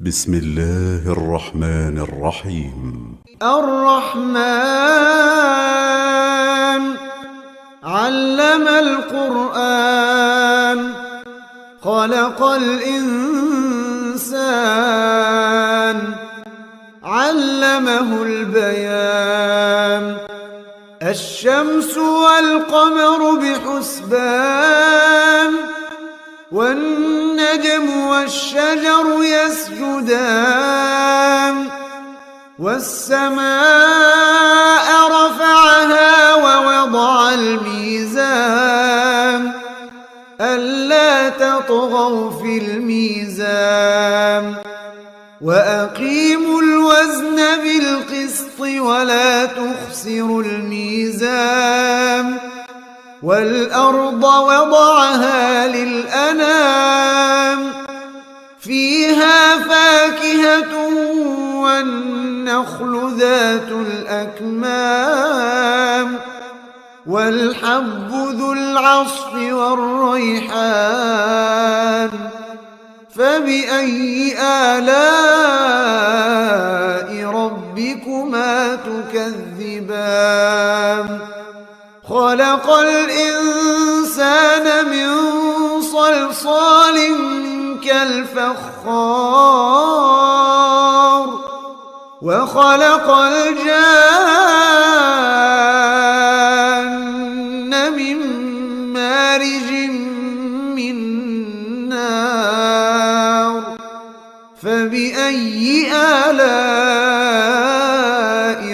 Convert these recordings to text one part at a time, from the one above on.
بسم الله الرحمن الرحيم. الرحمن علم القرآن خلق الإنسان علمه البيان الشمس والقمر بحسبان والنجم والشجر يسجدان والسماء رفعها ووضع الميزان ألا تطغوا في الميزان وأقيموا الوزن بالقسط ولا تخسروا الميزان والأرض وضعها للأنام فيها فاكهة والنخل ذات الأكمام والحب ذو العصف والريحان فبأي آلاء ربكما تكذبان خلق الإنسان من صلصال كالفخار وخلق الجان من مارج من نار فبأي آلاء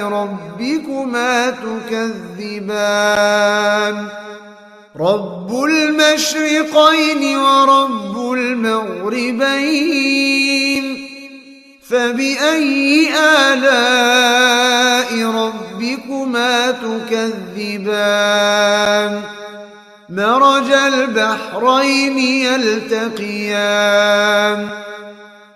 ربكما تكذبان رب المشرقين ورب المغربين فبأي آلاء ربكما تكذبان مرج البحرين يلتقيان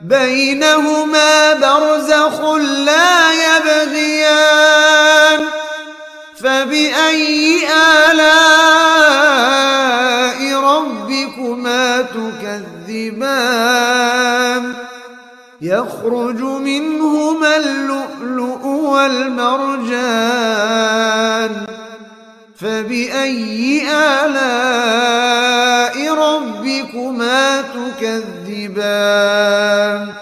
بينهما برزخ لا يبغيان فبأي آلاء ربكما تكذبان يخرج منهما اللؤلؤ والمرجان فبأي آلاء ربكما تكذبان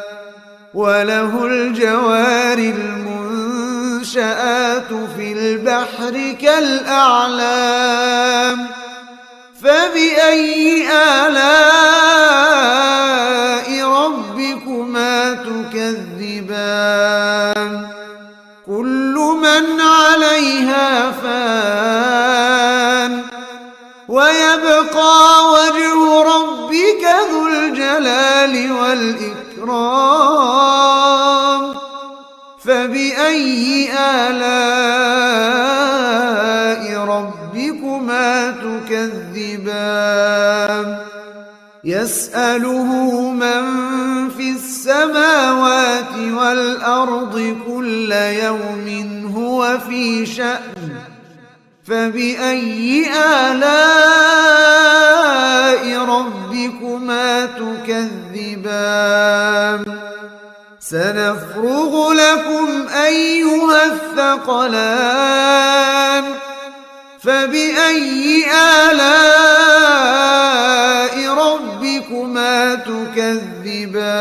وله الجوار المنشآت في البحر كالأعلام فبأي آلاء ربكما تكذبان كل من عليها فان ويبقى وجه ربك ذو الجلال والإكرام فبأي آلاء ربكما تكذبان يسأله من في السماوات والأرض كل يوم هو في شأن فبأي آلاء ربكما تكذبان سنفرغ لكم أيها الثقلان فبأي آلاء ربكما تكذبان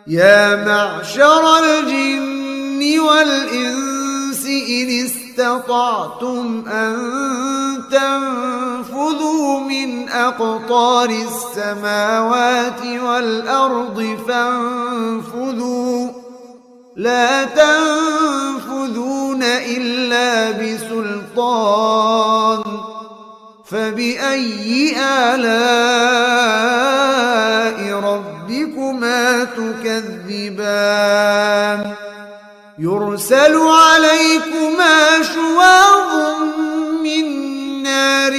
يا معشر الجن والإنس إن استطعتم أن تنفذوا من أقطار السماوات والأرض فانفذوا لا تنفذون إلا بسلطان فبأي آلاء ربكما تكذبان يرسل عليكما شواظ من نار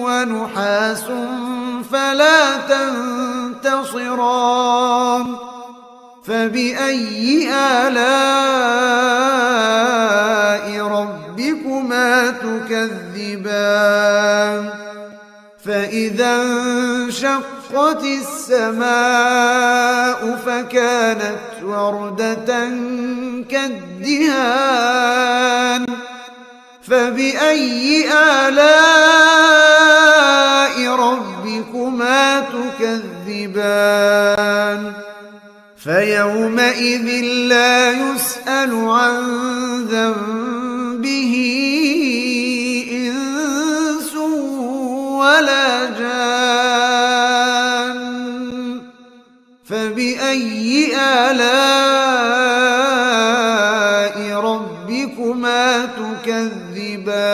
ونحاس فلا تنتصران فبأي آلاء ربكما تكذبان فإذا انشقت السماء فكانت وردة كالدهان فبأي آلاء ربكما تكذبان فيومئذ لا يسأل عن ذنبه إنس ولا جان فبأي آلاء ربكما تكذبان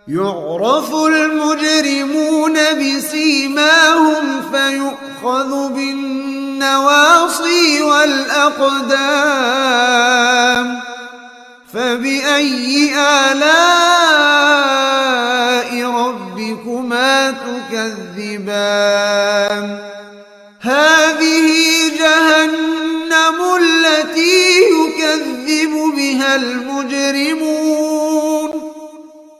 يعرف المجرمون بسيماهم فيؤخذ بالنواصي والأقدام فبأي آلاء ربكما تكذبان هذه جهنم التي يكذب بها المجرمون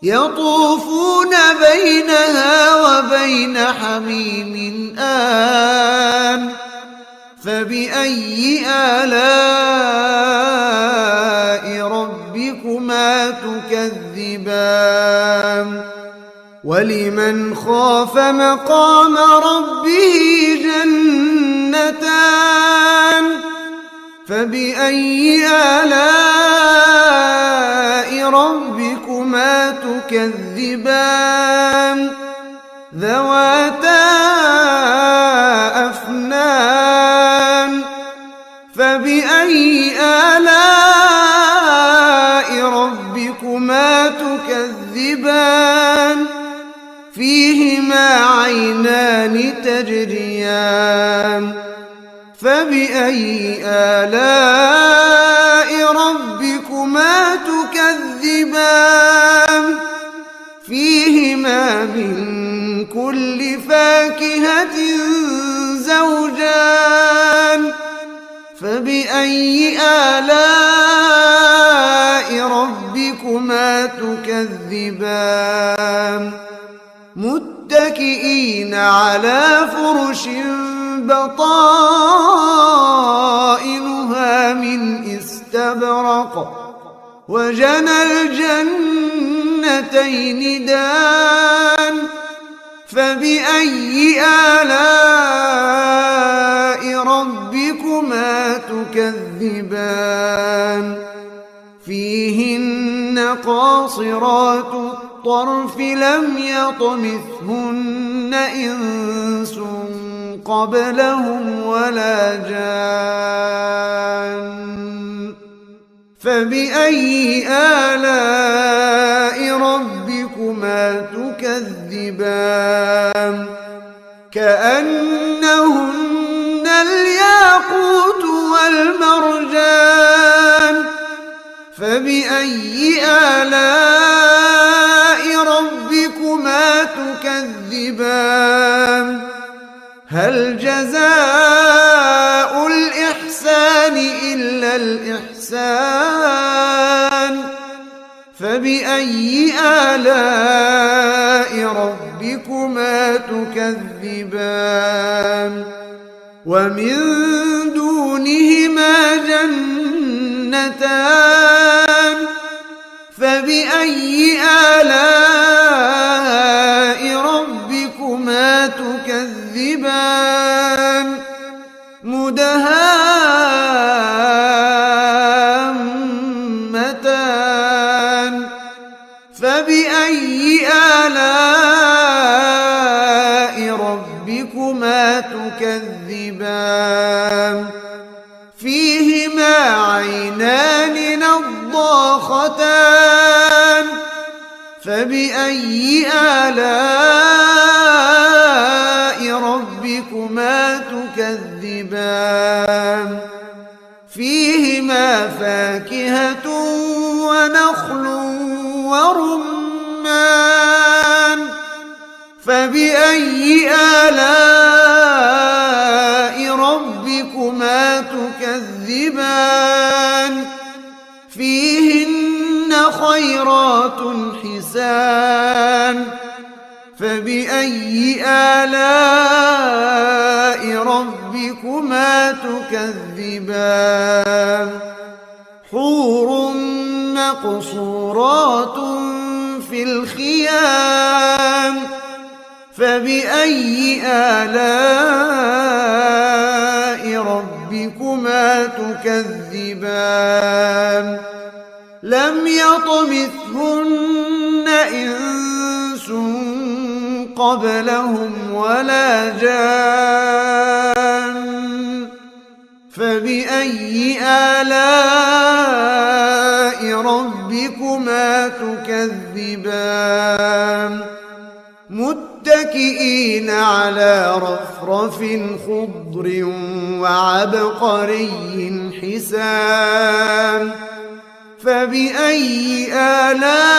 يطوفون بينها وبين حميم آن فبأي آلاء ربكما تكذبان ولمن خاف مقام ربه جنتان فبأي آلاء ربكما تكذبان ذواتا أفنان فبأي آلاء ربكما تكذبان فيهما عينان تجريان فبأي آلاء ربكما تكذبان فيهما من كل فاكهة زوجان فبأي آلاء ربكما تكذبان متكئين على فرش بطائنها من استبرق وجنى الجنتين دان فبأي آلاء ربكما تكذبان فيهن قاصرات الطرف لم يطمثهن إنس قبلهم ولا جان فبأي آلاء ربكما تكذبان كأنهن الياقوت والمرجان فبأي آلاء ربكما تكذبان هل جزاء الإحسان إلا الإحسان فبأي آلاء ربكما تكذبان ومن دونهما جنتان فبأي آلاء ربكما تكذبان مدهامتان فبأي آلاء ربكما تكذبان فيهما عينان نضاختان فبأي آلاء ربكما تكذبان فيهما فاكهة ونخل ورمان فبأي آلاء ربكما تكذبان فيهن خيرات حسان فبأي آلاء ربكما ربكما تكذبان حور مقصورات في الخيام فبأي آلاء ربكما تكذبان لم يطمثهن إنس قبلهم ولا جان فبأي آلاء ربكما تكذبان متكئين على رفرف خضر وعبقري حسان فبأي آلاء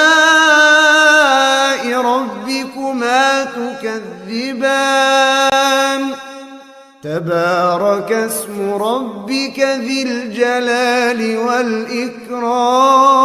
ربكما تكذبان تبارك اسم ربك ذي الجلال والإكرام